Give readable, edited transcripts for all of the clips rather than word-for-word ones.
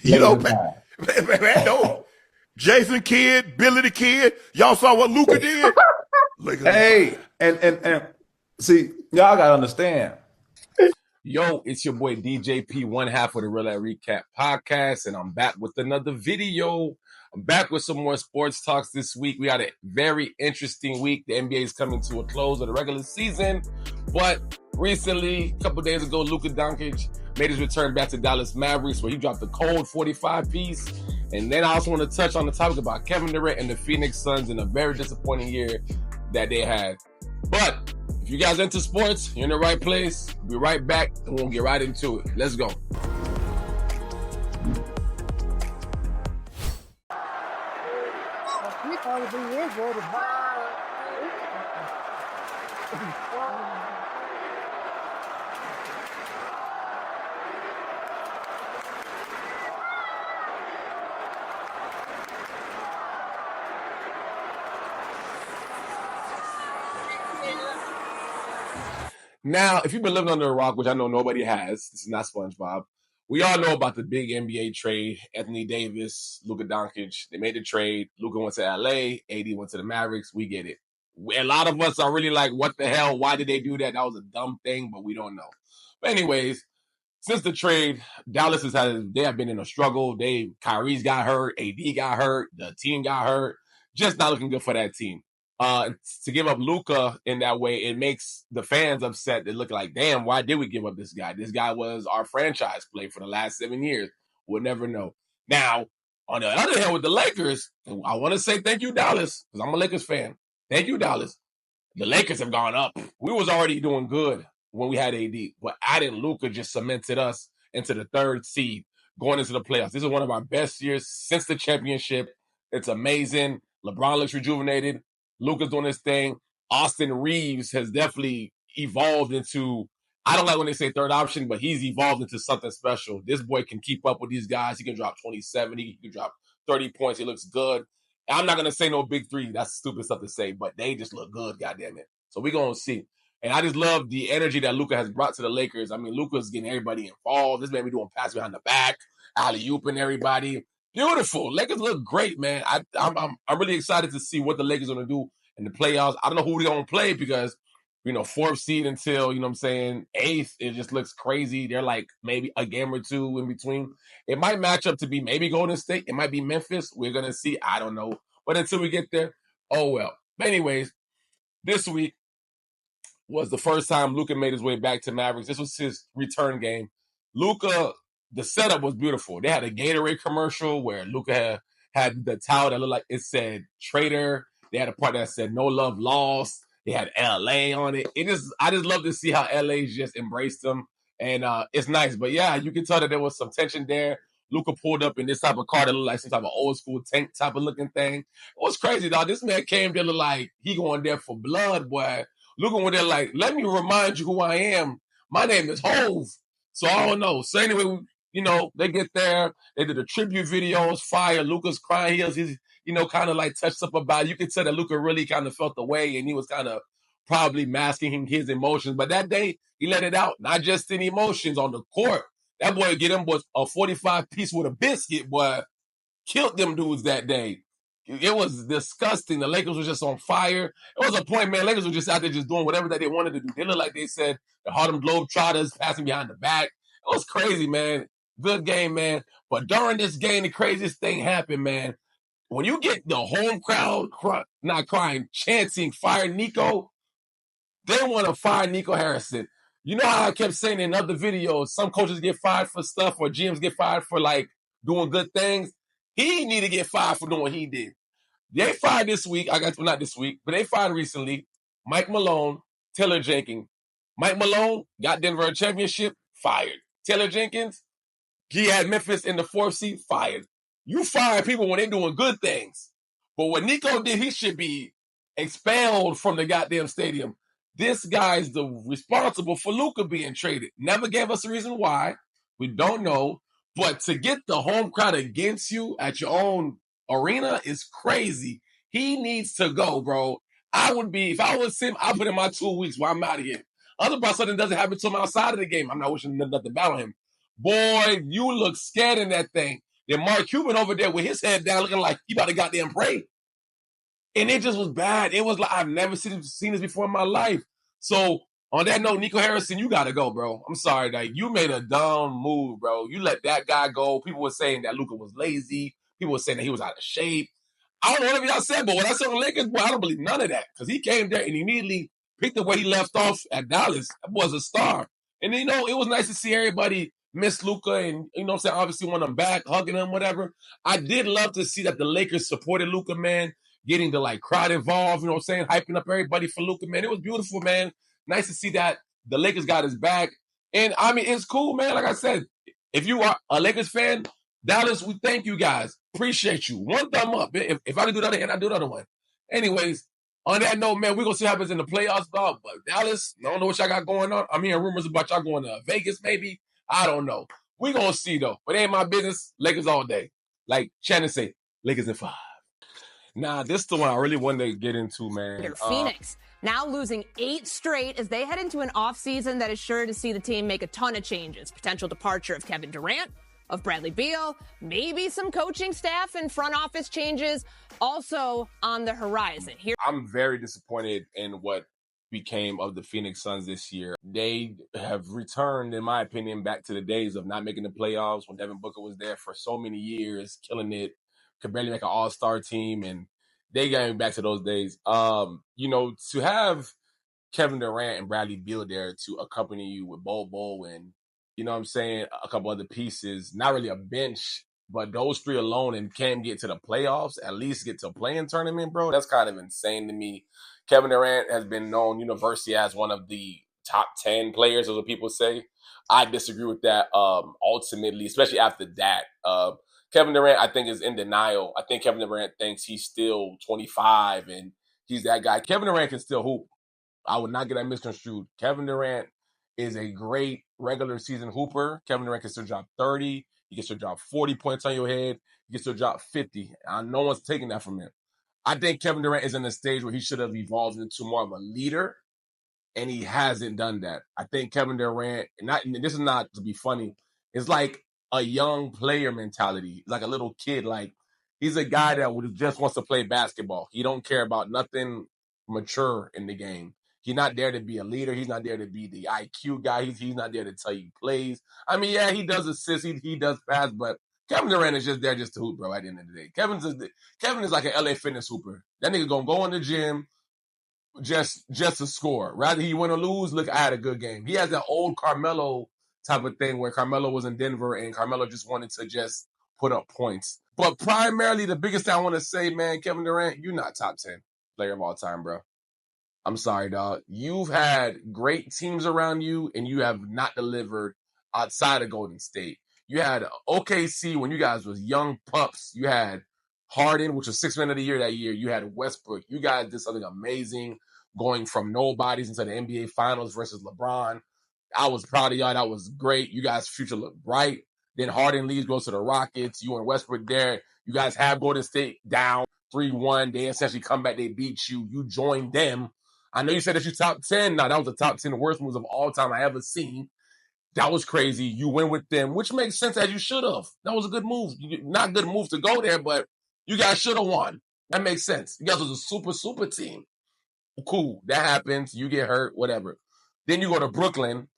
You Lakers know, are tied. man, no. Jason Kidd, Billy the Kid. Y'all saw what Luka did? Lakers are fine. Hey, and see, y'all gotta understand. Yo, it's your boy DJP, one half of the Real Life Recap podcast, and I'm back with another video. I'm back with some more sports talks this week. We had a very interesting week. The NBA is coming to a close of the regular season, but recently, a couple days ago, Luka Doncic made his return back to Dallas Mavericks, where he dropped a cold 45 piece. And then I also want to touch on the topic about Kevin Durant and the Phoenix Suns in a very disappointing year that they had. But if you guys into sports, you're in the right place. We'll be right back and we'll get right into it. Let's go. Now, if you've been living under a rock, which I know nobody has, this is not SpongeBob. We all know about the big NBA trade. Anthony Davis, Luka Doncic. They made the trade. Luka went to LA. AD went to the Mavericks. We get it. A lot of us are really like, what the hell? Why did they do that? That was a dumb thing, but we don't know. But anyways, since the trade, Dallas they have been in a struggle. Kyrie's got hurt. AD got hurt. The team got hurt. Just not looking good for that team. To give up Luka in that way, it makes the fans upset. They look like, damn, why did we give up this guy? This guy was our franchise play for the last 7 years. We'll never know. Now, on the other hand, with the Lakers, I want to say thank you, Dallas, because I'm a Lakers fan. Thank you, Dallas. The Lakers have gone up. We was already doing good when we had AD, but adding Luka just cemented us into the third seed going into the playoffs. This is one of our best years since the championship. It's amazing. LeBron looks rejuvenated. Luka's doing his thing. Austin Reeves has definitely evolved into, I don't like when they say third option, but he's evolved into something special. This boy can keep up with these guys. He can drop 27. He can drop 30 points. He looks good. I'm not going to say no big three. That's stupid stuff to say, but they just look good, goddammit. So we're going to see. And I just love the energy that Luka has brought to the Lakers. I mean, Luka's getting everybody involved. This man be doing passes behind the back, alley-ooping everybody. Beautiful. Lakers look great, man. I'm really excited to see what the Lakers are going to do in the playoffs. I don't know who they're going to play because, fourth seed until, eighth, it just looks crazy. They're like maybe a game or two in between. It might match up to be maybe Golden State. It might be Memphis. We're going to see. I don't know. But until we get there, oh well. But anyways, this week was the first time Luka made his way back to Mavericks. This was his return game. Luka, the setup was beautiful. They had a Gatorade commercial where Luka had the towel that looked like it said traitor. They had a part that said no love lost. They had LA on it. I just love to see how LA just embraced them. And it's nice. But yeah, you can tell that there was some tension there. Luka pulled up in this type of car that looked like some type of old school tank type of looking thing. It was crazy, dog. This man came there look like he going there for blood, boy. Luka went there like, let me remind you who I am. My name is Hove. So I don't know. So anyway, they get there. They did a tribute video. It was fire. Luka's crying. He's kind of like touched up about it. You could tell that Luka really kind of felt the way, and he was kind of probably masking his emotions. But that day, he let it out. Not just in emotions on the court. That boy get him a 45 piece with a biscuit, boy. Killed them dudes that day. It was disgusting. The Lakers were just on fire. It was a point, man. Lakers were just out there just doing whatever that they wanted to do. They looked like they said the Harlem Globetrotters passing behind the back. It was crazy, man. Good game, man. But during this game, the craziest thing happened, man. When you get the home crowd not crying, chanting, fire Nico, they want to fire Nico Harrison. You know how I kept saying in other videos, some coaches get fired for stuff or GMs get fired for like doing good things. He need to get fired for doing what he did. They fired this week. Not this week, but they fired recently Mike Malone, Taylor Jenkins. Mike Malone got Denver a championship, fired. Taylor Jenkins, he had Memphis in the fourth seed, fired. You fire people when they're doing good things. But what Nico did, he should be expelled from the goddamn stadium. This guy's the responsible for Luka being traded. Never gave us a reason why. We don't know. But to get the home crowd against you at your own arena is crazy. He needs to go, bro. If I was him, I'd put in my 2 weeks while I'm out of here. Otherwise, something doesn't happen to him outside of the game. I'm not wishing nothing bad on him. Boy, you look scared in that thing. Then Mark Cuban over there with his head down looking like he about to goddamn pray. And it just was bad. It was like, I've never seen this before in my life. So on that note, Nico Harrison, you got to go, bro. I'm sorry. Like, you made a dumb move, bro. You let that guy go. People were saying that Luka was lazy. People were saying that he was out of shape. I don't know whatever y'all said, but when I saw the Lakers, boy, I don't believe none of that. Because he came there and immediately picked up where he left off at Dallas. That was a star. And, you know, it was nice to see everybody miss Luka and, you know what I'm saying, obviously want him back, hugging him, whatever. I did love to see that the Lakers supported Luka, man, getting the, like, crowd involved, you know what I'm saying, hyping up everybody for Luka, man. It was beautiful, man. Nice to see that the Lakers got his back. And, I mean, it's cool, man. Like I said, if you are a Lakers fan, Dallas, we thank you guys. Appreciate you. One thumb up. If I can do the other hand, I do the other one. Anyways, on that note, man, we're going to see what happens in the playoffs, dog. But Dallas, I don't know what y'all got going on. I'm hearing rumors about y'all going to Vegas, maybe. I don't know. We're going to see, though. But it ain't my business. Lakers all day. Like Shannon say, Lakers in 5. Nah, this is the one I really wanted to get into, man. Phoenix now losing 8 straight as they head into an offseason that is sure to see the team make a ton of changes. Potential departure of Kevin Durant, of Bradley Beal, maybe some coaching staff and front office changes also on the horizon. Here, I'm very disappointed in what became of the Phoenix Suns this year. They have returned, in my opinion, back to the days of not making the playoffs when Devin Booker was there for so many years, killing it, could barely make an all-star team, and they got back to those days. You know, to have Kevin Durant and Bradley Beal there to accompany you with Bobo and, you know what I'm saying, a couple other pieces, not really a bench, but those 3 alone and can't get to the playoffs, at least get to a play-in tournament, bro. That's kind of insane to me. Kevin Durant has been known universally as one of the top 10 players, as what people say. I disagree with that ultimately, especially after that. Kevin Durant, I think, is in denial. I think Kevin Durant thinks he's still 25 and he's that guy. Kevin Durant can still hoop. I would not get that misconstrued. Kevin Durant is a great regular season hooper. Kevin Durant can still drop 30. He can still drop 40 points on your head. He can still drop 50. No one's taking that from him. I think Kevin Durant is in a stage where he should have evolved into more of a leader, and he hasn't done that. I think Kevin Durant, and this is not to be funny, it's like a young player mentality, like a little kid. Like, he's a guy that just wants to play basketball. He don't care about nothing mature in the game. He's not there to be a leader. He's not there to be the IQ guy. He's not there to tell you plays. I mean, yeah, he does assist. He does pass, but Kevin Durant is just there just to hoop, bro, at the end of the day. Kevin is like an LA Fitness hooper. That nigga gonna go in the gym just to score. Rather he win or lose, look, I had a good game. He has that old Carmelo type of thing where Carmelo was in Denver and Carmelo just wanted to just put up points. But primarily, the biggest thing I want to say, man, Kevin Durant, you're not top 10 player of all time, bro. I'm sorry, dog. You've had great teams around you, and you have not delivered outside of Golden State. You had OKC when you guys was young pups. You had Harden, which was 6th man of the year that year. You had Westbrook. You guys did something amazing, going from nobodies into the NBA Finals versus LeBron. I was proud of y'all. That was great. You guys' future looked bright. Then Harden leaves, goes to the Rockets. You and Westbrook there. You guys have Golden State down 3-1. They essentially come back. They beat you. You joined them. I know you said that you're top 10. Now, that was the top 10 worst moves of all time I ever seen. That was crazy. You went with them, which makes sense as you should have. That was a good move. Not a good move to go there, but you guys should have won. That makes sense. You guys was a super team. Cool. That happens. You get hurt, whatever. Then you go to Brooklyn.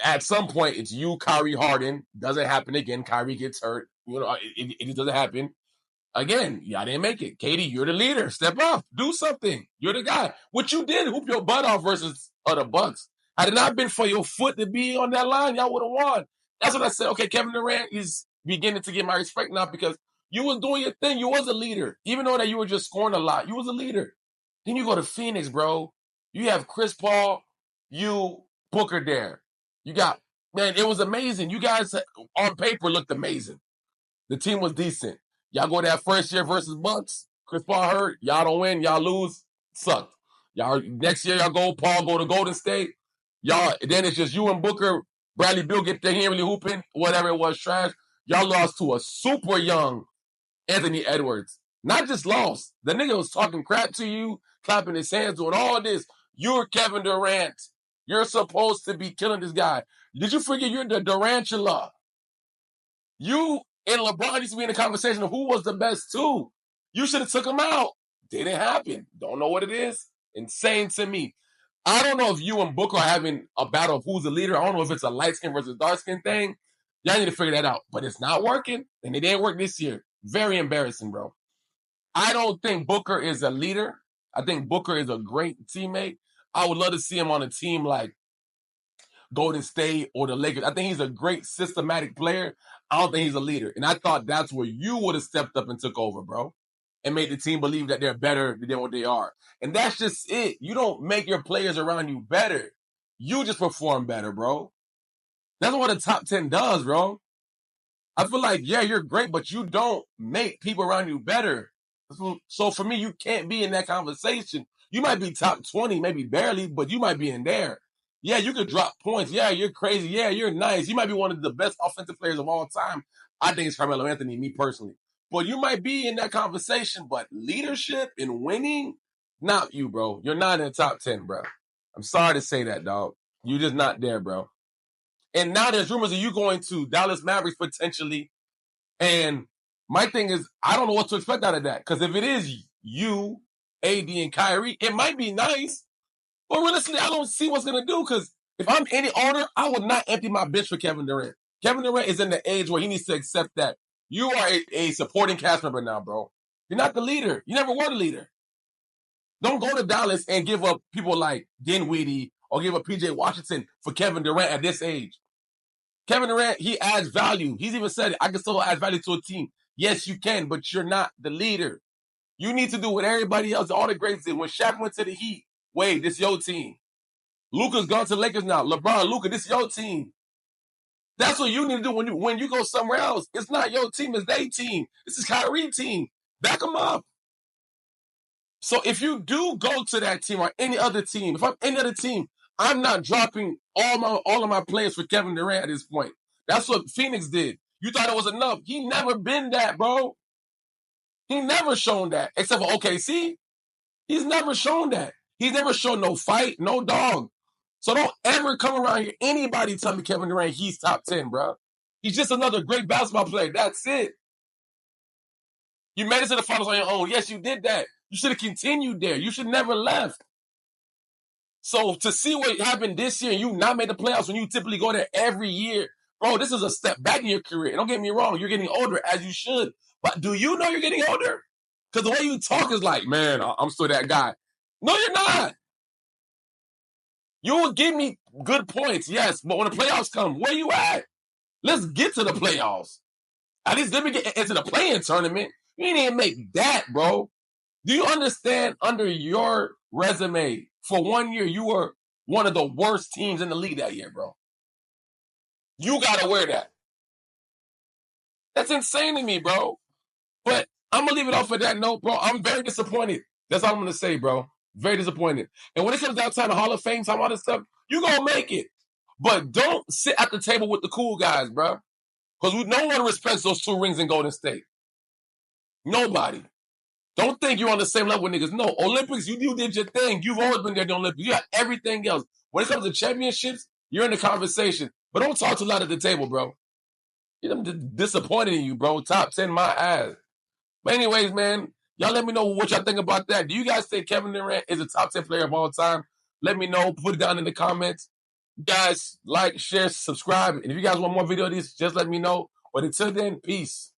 At some point, it's you, Kyrie, Harden. Doesn't happen again. Kyrie gets hurt. You know, it just doesn't happen. Again, y'all didn't make it. Katie, you're the leader. Step up. Do something. You're the guy. What you did, hoop your butt off versus the Bucks. Had it not been for your foot to be on that line, y'all would have won. That's what I said. Okay, Kevin Durant is beginning to get my respect now because you was doing your thing. You was a leader. Even though that you were just scoring a lot, you was a leader. Then you go to Phoenix, bro. You have Chris Paul, you, Booker there. You got, man, it was amazing. You guys on paper looked amazing. The team was decent. Y'all go that first year versus Bucks. Chris Paul hurt. Y'all don't win. Y'all lose. Sucked. Y'all next year y'all go. Paul go to Golden State. Y'all then it's just you and Booker. Bradley Beal get there. He ain't really hooping. Whatever it was, trash. Y'all lost to a super young Anthony Edwards. Not just lost. The nigga was talking crap to you, clapping his hands, doing all this. You're Kevin Durant. You're supposed to be killing this guy. Did you forget you're the Durantula? You And LeBron used to be in the conversation of who was the best two. You should have took him out. Didn't happen. Don't know what it is. Insane to me. I don't know if you and Booker are having a battle of who's the leader. I don't know if it's a light skin versus dark skin thing. Y'all need to figure that out. But it's not working, and it didn't work this year. Very embarrassing, bro. I don't think Booker is a leader. I think Booker is a great teammate. I would love to see him on a team like Golden State or the Lakers. I think he's a great systematic player. I don't think he's a leader. And I thought that's where you would have stepped up and took over, bro, and made the team believe that they're better than what they are. And that's just it. You don't make your players around you better. You just perform better, bro. That's what a top 10 does, bro. I feel like, yeah, you're great, but you don't make people around you better. So for me, you can't be in that conversation. You might be top 20, maybe barely, but you might be in there. Yeah, you could drop points. Yeah, you're crazy. Yeah, you're nice. You might be one of the best offensive players of all time. I think it's Carmelo Anthony, me personally. But you might be in that conversation, but leadership and winning, not you, bro. You're not in the top 10, bro. I'm sorry to say that, dog. You're just not there, bro. And now there's rumors of you going to Dallas Mavericks potentially. And my thing is, I don't know what to expect out of that. Because if it is you, AD, and Kyrie, it might be nice. But realistically, I don't see what's going to do. Because if I'm any owner, I would not empty my bench for Kevin Durant. Kevin Durant is in the age where he needs to accept that you are a supporting cast member now, bro. You're not the leader. You never were the leader. Don't go to Dallas and give up people like Dinwiddie or give up PJ Washington for Kevin Durant at this age. Kevin Durant, he adds value. He's even said it. I can still add value to a team. Yes, you can, but you're not the leader. You need to do what everybody else, all the greats did. When Shaq went to the Heat, Wade, this is your team. Luka's gone to the Lakers now. LeBron, Luka, this is your team. That's what you need to do when you go somewhere else. It's not your team, it's their team. This is Kyrie's team. Back them up. So if you do go to that team or any other team, if I'm any other team, I'm not dropping all of my players for Kevin Durant at this point. That's what Phoenix did. You thought it was enough. He never been that, bro. He never shown that. Except for OKC. He's never shown that. He's never shown no fight, no dog. So don't ever come around here, anybody tell me Kevin Durant, he's top 10, bro. He's just another great basketball player. That's it. You made it to the finals on your own. Yes, you did that. You should have continued there. You should never left. So to see what happened this year and you not made the playoffs when you typically go there every year, bro, this is a step back in your career. And don't get me wrong, you're getting older as you should. But do you know you're getting older? Because the way you talk is like, man, I'm still that guy. No, you're not. You will give me good points, yes, but when the playoffs come, where you at? Let's get to the playoffs. At least let me get into the play-in tournament. You didn't even make that, bro. Do you understand under your resume, for 1 year, you were one of the worst teams in the league that year, bro? You got to wear that. That's insane to me, bro. But I'm going to leave it off of that note, bro. I'm very disappointed. That's all I'm going to say, bro. Very disappointed. And when it comes down to the Hall of Fame, time, all this stuff, you're going to make it. But don't sit at the table with the cool guys, bro. Because no one respects those 2 rings in Golden State. Nobody. Don't think you're on the same level with niggas. No, Olympics, you did your thing. You've always been there in the Olympics. You got everything else. When it comes to championships, you're in the conversation. But don't talk too loud at the table, bro. I'm disappointed in you, bro. Top 10, my ass. But anyways, man, y'all let me know what y'all think about that. Do you guys think Kevin Durant is a top 10 player of all time? Let me know. Put it down in the comments. You guys, like, share, subscribe. And if you guys want more video of these, just let me know. But until then, peace.